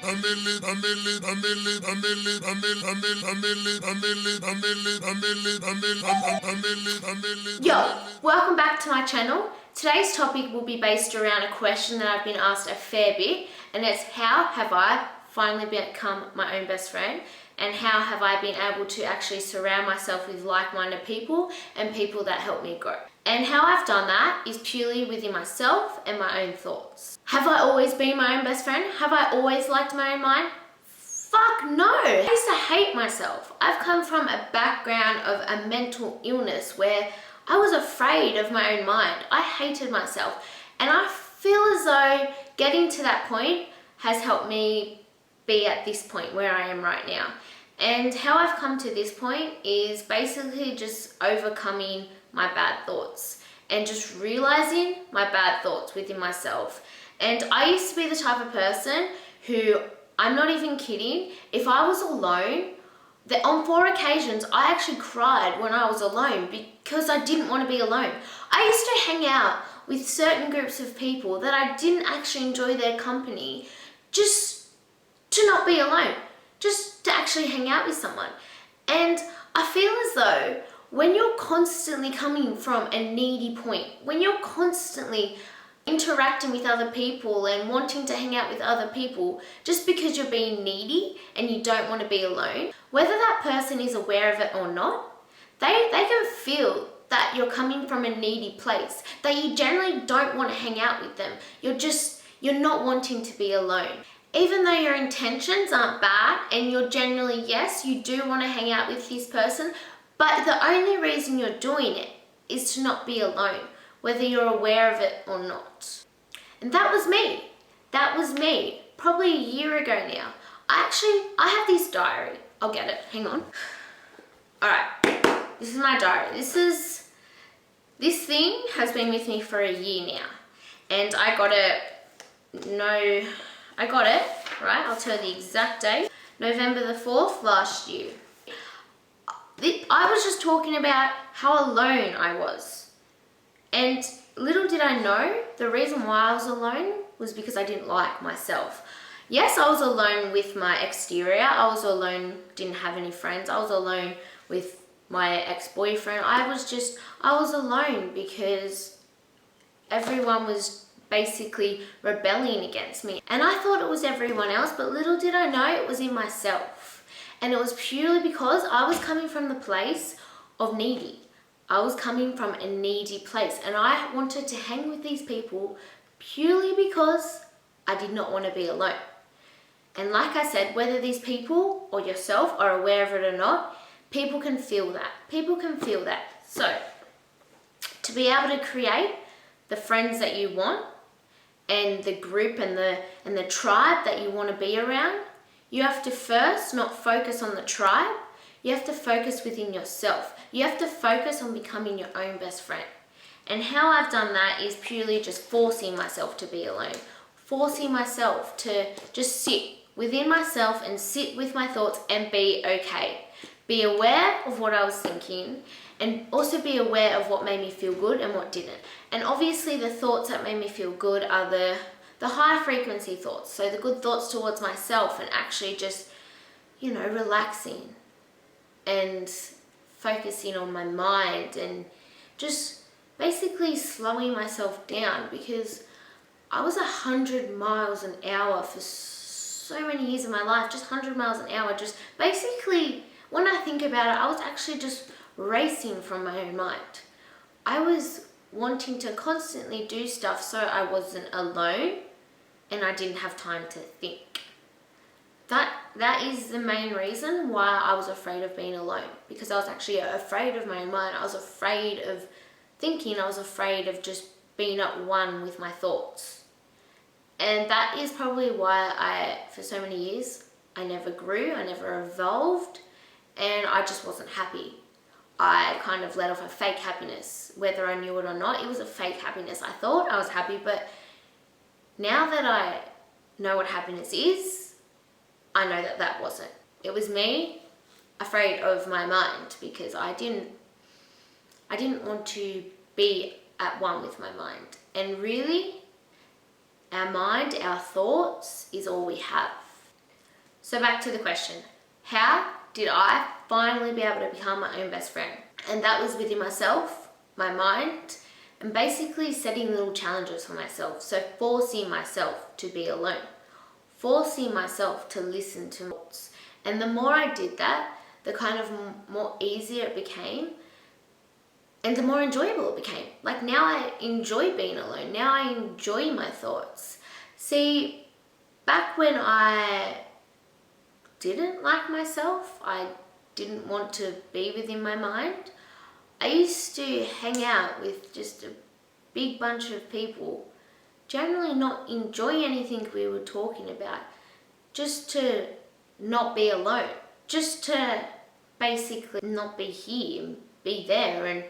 Yo, welcome back to my channel. Today's topic will be based around a question that I've been asked a fair bit, and it's how have I finally become my own best friend, and how have I been able to actually surround myself with like-minded people and people that help me grow. And how I've done that is purely within myself and my own thoughts. Have I always been my own best friend? Have I always liked my own mind? Fuck no! I used to hate myself. I've come from a background of a mental illness where I was afraid of my own mind. I hated myself. And I feel as though getting to that point has helped me be at this point where I am right now. And how I've come to this point is basically just overcoming my bad thoughts and just realizing my bad thoughts within myself. And I used to be the type of person who, I'm not even kidding, if I was alone, on 4 occasions I actually cried when I was alone because I didn't want to be alone. I used to hang out with certain groups of people that I didn't actually enjoy their company just to not be alone, just to actually hang out with someone. And I feel as though when you're constantly coming from a needy point, when you're constantly interacting with other people and wanting to hang out with other people just because you're being needy and you don't want to be alone, whether that person is aware of it or not, they can feel that you're coming from a needy place, that you generally don't want to hang out with them. You're not wanting to be alone. Even though your intentions aren't bad and you're generally, yes, you do want to hang out with this person, but the only reason you're doing it is to not be alone, whether you're aware of it or not. And that was me. That was me, probably a year ago now. I have this diary. I'll get it, hang on. All right, this is my diary. This thing has been with me for a year now. And I got it, right? I'll tell you the exact date. November the 4th last year. I was just talking about how alone I was. And little did I know, the reason why I was alone was because I didn't like myself. Yes, I was alone with my exterior. I was alone, didn't have any friends. I was alone with my ex-boyfriend. I was alone because everyone was basically rebelling against me. And I thought it was everyone else, but little did I know it was in myself. And it was purely because I was coming from the place of needy. I was coming from a needy place, and I wanted to hang with these people purely because I did not want to be alone. And like I said, whether these people or yourself are aware of it or not, people can feel that. People can feel that. So, to be able to create the friends that you want and the group and the tribe that you want to be around, you have to first not focus on the tribe. You have to focus within yourself. You have to focus on becoming your own best friend. And how I've done that is purely just forcing myself to be alone. Forcing myself to just sit within myself and sit with my thoughts and be okay. Be aware of what I was thinking and also be aware of what made me feel good and what didn't. And obviously the thoughts that made me feel good are the high frequency thoughts. So the good thoughts towards myself and actually just, relaxing and focusing on my mind and just basically slowing myself down, because I was 100 miles an hour for so many years of my life, just 100 miles an hour. Just basically, when I think about it, I was actually just racing from my own mind. I was wanting to constantly do stuff so I wasn't alone and I didn't have time to think. That is the main reason why I was afraid of being alone, because I was actually afraid of my own mind. I was afraid of thinking. I was afraid of just being at one with my thoughts. And that is probably why for so many years, I never grew, I never evolved, and I just wasn't happy. I kind of let off a fake happiness, whether I knew it or not. It was a fake happiness. I thought I was happy, but now that I know what happiness is, I know that that wasn't. It was me afraid of my mind, because I didn't want to be at one with my mind. And really, our mind, our thoughts is all we have. So back to the question, how did I finally be able to become my own best friend? And that was within myself, my mind, and basically setting little challenges for myself. So forcing myself to be alone, forcing myself to listen to thoughts. And the more I did that, the kind of more easier it became and the more enjoyable it became. Like now I enjoy being alone. Now I enjoy my thoughts. See, back when I didn't like myself, I didn't want to be within my mind, I used to hang out with just a big bunch of people, generally not enjoy anything we were talking about, just to not be alone, just to basically not be here and be there. And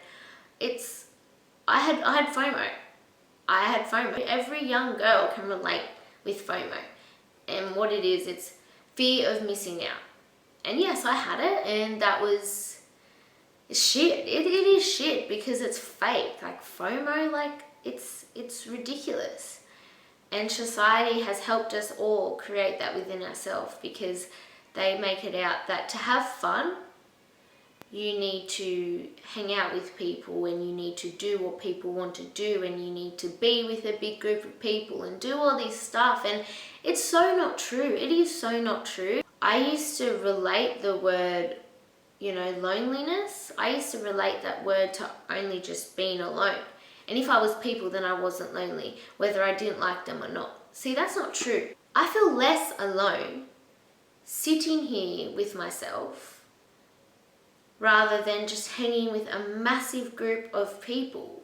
I had FOMO. I had FOMO. Every young girl can relate with FOMO. And what it is, it's fear of missing out. And yes, I had it, and that was shit. It is shit because it's fake. Like FOMO, like it's ridiculous. And society has helped us all create that within ourselves because they make it out that to have fun, you need to hang out with people and you need to do what people want to do and you need to be with a big group of people and do all this stuff. And it's so not true. It is so not true. I used to relate the word, loneliness. I used to relate that word to only just being alone. And if I was people, then I wasn't lonely, whether I didn't like them or not. See, that's not true. I feel less alone sitting here with myself rather than just hanging with a massive group of people,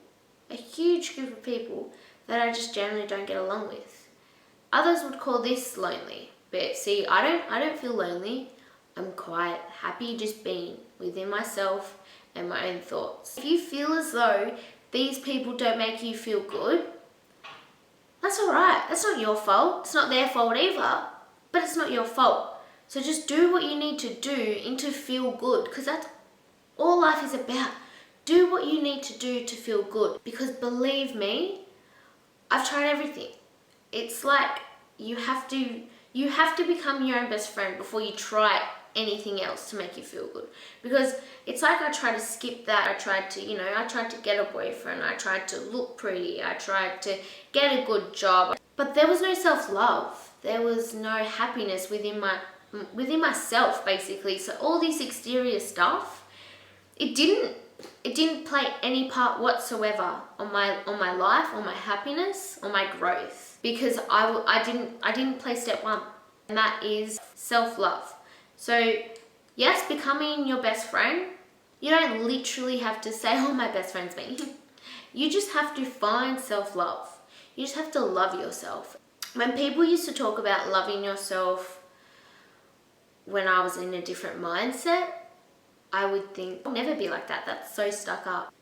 a huge group of people that I just generally don't get along with. Others would call this lonely, but see, I don't feel lonely. I'm quite happy just being within myself and my own thoughts. If you feel as though these people don't make you feel good, that's alright. That's not your fault. It's not their fault either, but it's not your fault. So just do what you need to do and to feel good, because that's all life is about. Do what you need to do to feel good, because believe me, I've tried everything. It's like you have to become your own best friend before you try anything else to make you feel good. Because it's like I tried to skip that. I tried to get a boyfriend. I tried to look pretty. I tried to get a good job. But there was no self-love. There was no happiness within myself, basically. So all this exterior stuff, it didn't play any part whatsoever on my life, on my happiness, on my growth, because I didn't play step one, and that is self-love. So yes, becoming your best friend, you don't literally have to say, oh, my best friend's me. You just have to find self-love. You just have to love yourself. When people used to talk about loving yourself when I was in a different mindset, I would think, I'll never be like that. That's so stuck up.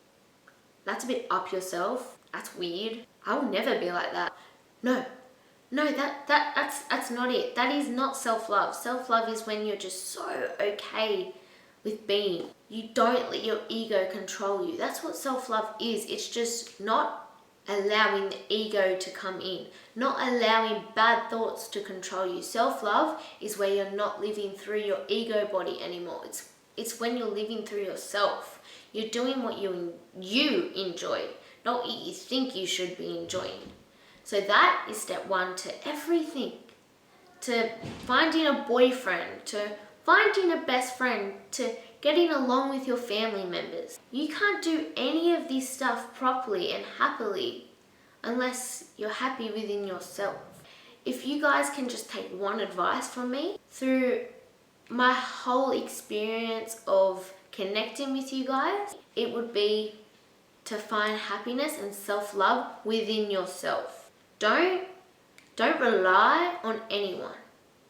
That's a bit up yourself. That's weird. I will never be like that. No, that's not it. That is not self-love. Self-love is when you're just so okay with being. You don't let your ego control you. That's what self-love is. It's just not allowing the ego to come in, not allowing bad thoughts to control you. Self-love is where you're not living through your ego body anymore. It's when you're living through yourself. You're doing what you enjoy, not what you think you should be enjoying. So that is step one to everything. To finding a boyfriend, to finding a best friend, to getting along with your family members. You can't do any of this stuff properly and happily unless you're happy within yourself. If you guys can just take one advice from me through my whole experience of connecting with you guys, it would be to find happiness and self-love within yourself. Don't rely on anyone,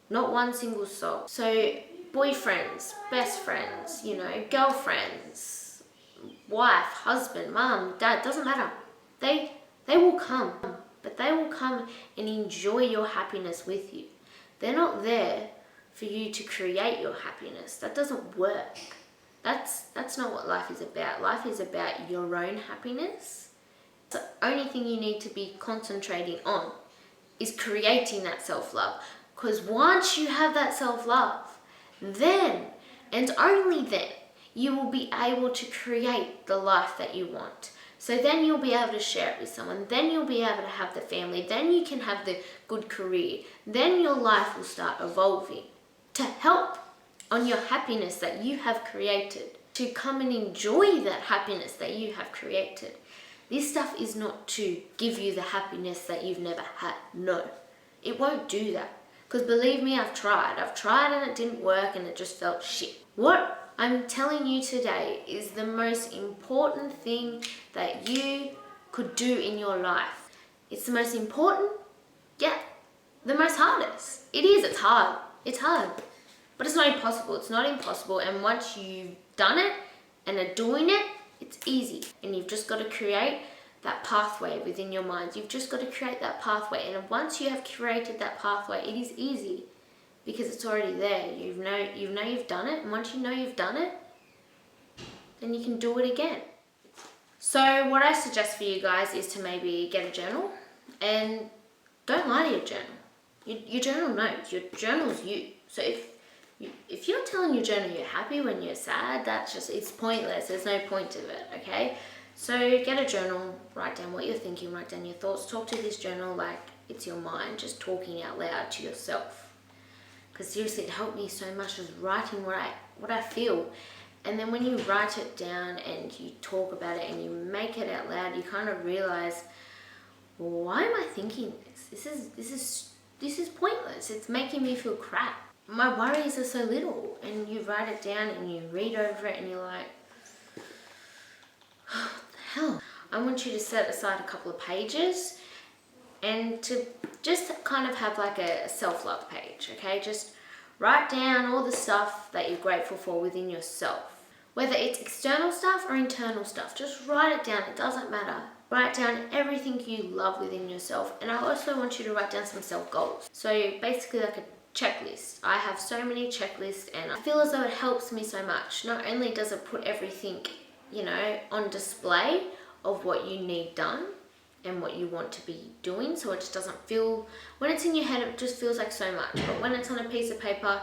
not one single soul. So boyfriends, best friends, girlfriends, wife, husband, mum, dad, doesn't matter. They will come, but they will come and enjoy your happiness with you. They're not there for you to create your happiness. That doesn't work. That's not what life is about. Life is about your own happiness. The only thing you need to be concentrating on is creating that self-love. Because once you have that self-love, then and only then you will be able to create the life that you want. So then you'll be able to share it with someone. Then you'll be able to have the family. Then you can have the good career. Then your life will start evolving to help on your happiness that you have created, to come and enjoy that happiness that you have created. This stuff is not to give you the happiness that you've never had. No, it won't do that. Because believe me, I've tried and it didn't work and it just felt shit. What I'm telling you today is the most important thing that you could do in your life. It's the most important, yet the most hardest. It is, it's hard. It's hard. But it's not impossible. It's not impossible. And once you've done it and are doing it, it's easy. And you've just got to create that pathway within your mind. You've just got to create that pathway. And once you have created that pathway, it is easy because it's already there. You know you've done it. And once you know you've done it, then you can do it again. So what I suggest for you guys is to maybe get a journal and don't lie to your journal. Your journal knows. Your journal's you. So if you're telling your journal you're happy when you're sad, it's pointless. There's no point to it, okay? So get a journal, write down what you're thinking, write down your thoughts, talk to this journal like it's your mind, just talking out loud to yourself. Because seriously, it helped me so much, just writing what I feel. And then when you write it down and you talk about it and you make it out loud, you kind of realize, well, why am I thinking this? This is pointless. It's making me feel crap. My worries are so little. And you write it down and you read over it and you're like, oh, what the hell? I want you to set aside a couple of pages and to just kind of have like a self-love page, okay? Just write down all the stuff that you're grateful for within yourself. Whether it's external stuff or internal stuff, just write it down. It doesn't matter. Write down everything you love within yourself. And I also want you to write down some self-goals. So basically like a checklist. I have so many checklists and I feel as though it helps me so much. Not only does it put everything, on display of what you need done and what you want to be doing, so it just doesn't feel, when it's in your head, it just feels like so much. But when it's on a piece of paper,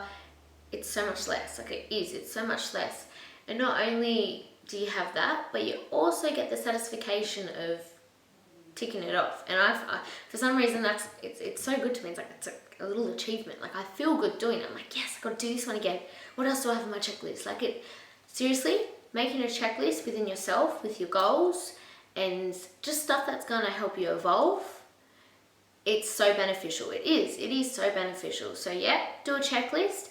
it's so much less. Like it's so much less. And not only do you have that, but you also get the satisfaction of ticking it off. And for some reason, it's so good to me. It's a little achievement. Like I feel good doing it. I'm like, yes, I got to do this one again. What else do I have on my checklist? Seriously, making a checklist within yourself with your goals and just stuff that's going to help you evolve. It's so beneficial. It is so beneficial. So yeah, do a checklist.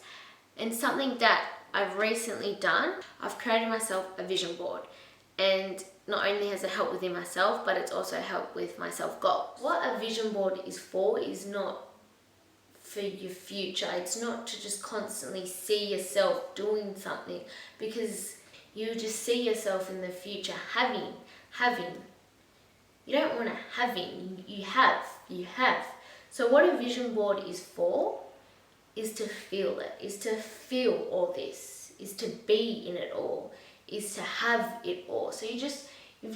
And something that I've recently done, I've created myself a vision board. And not only has it helped within myself, but it's also helped with my self-goals. What a vision board is for is not for your future. It's not to just constantly see yourself doing something, because you just see yourself in the future having. You don't want to having, you have. So what a vision board is for is to feel it, is to feel all this, is to be in it all, is to have it all. So you've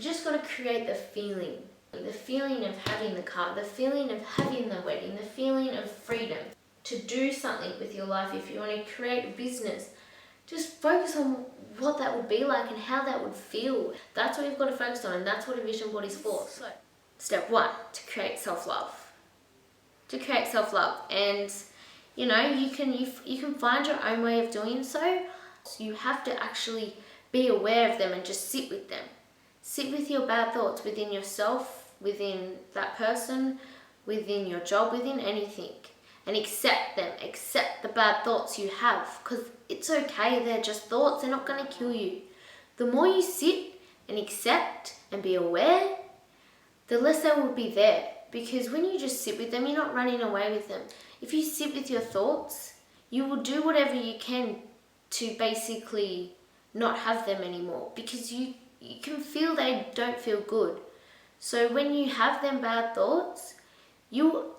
just got to create the feeling of having the car, the feeling of having the wedding, the feeling of freedom to do something with your life. If you want to create a business, just focus on what that would be like and how that would feel. That's what you've got to focus on, and that's what a vision board is for. So, step 1, to create self-love. And you can find your own way of doing so. So you have to actually be aware of them and just sit with them. Sit with your bad thoughts within yourself, within that person, within your job, within anything. And accept them. Accept the bad thoughts you have, because it's okay. They're just thoughts. They're not going to kill you. The more you sit and accept and be aware, the less they will be there. Because when you just sit with them, you're not running away with them. If you sit with your thoughts, you will do whatever you can to basically not have them anymore, because you can feel they don't feel good. So when you have them bad thoughts,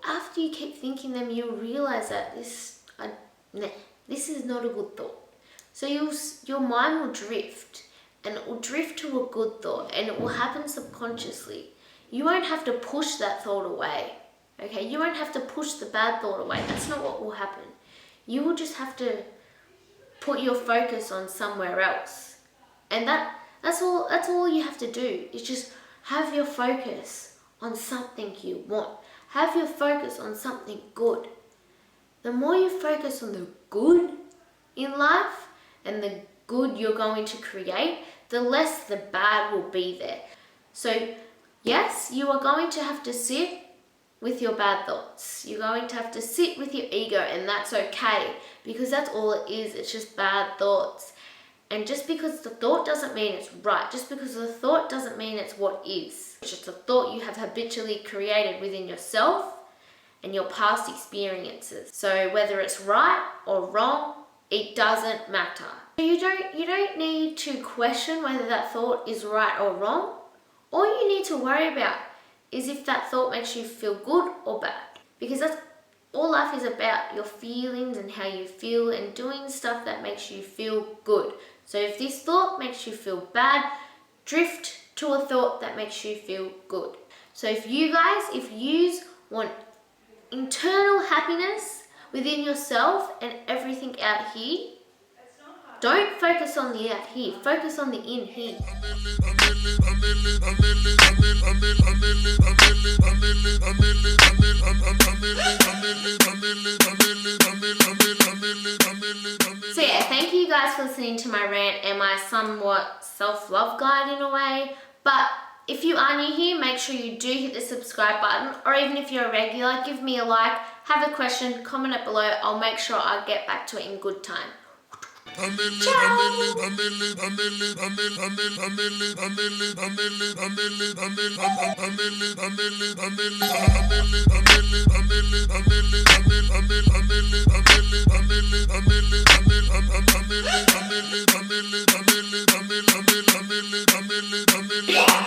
after you keep thinking them, you'll realize that this is not a good thought. So your mind will drift, and it will drift to a good thought, and it will happen subconsciously. You won't have to push that thought away. Okay, you won't have to push the bad thought away. That's not what will happen. You will just have to put your focus on somewhere else. And that's all you have to do, is just have your focus on something you want. Have your focus on something good. The more you focus on the good in life and the good you're going to create, the less the bad will be there. So yes, you are going to have to sit with your bad thoughts. You're going to have to sit with your ego, and that's okay, because that's all it is. It's just bad thoughts. And just because the thought doesn't mean it's right. Just because the thought doesn't mean it's what is. It's just a thought you have habitually created within yourself and your past experiences. So whether it's right or wrong, it doesn't matter. You don't need to question whether that thought is right or wrong. All you need to worry about is if that thought makes you feel good or bad. Because that's all life is about, your feelings and how you feel, and doing stuff that makes you feel good. So if this thought makes you feel bad, drift to a thought that makes you feel good. So if you want internal happiness within yourself and everything out here, don't focus on the out here, focus on the in here. So yeah, thank you guys for listening to my rant and my somewhat self-love guide in a way. But if you are new here, make sure you do hit the subscribe button, or even if you're a regular, give me a like, have a question, comment it below. I'll make sure I get back to it in good time. Ciao.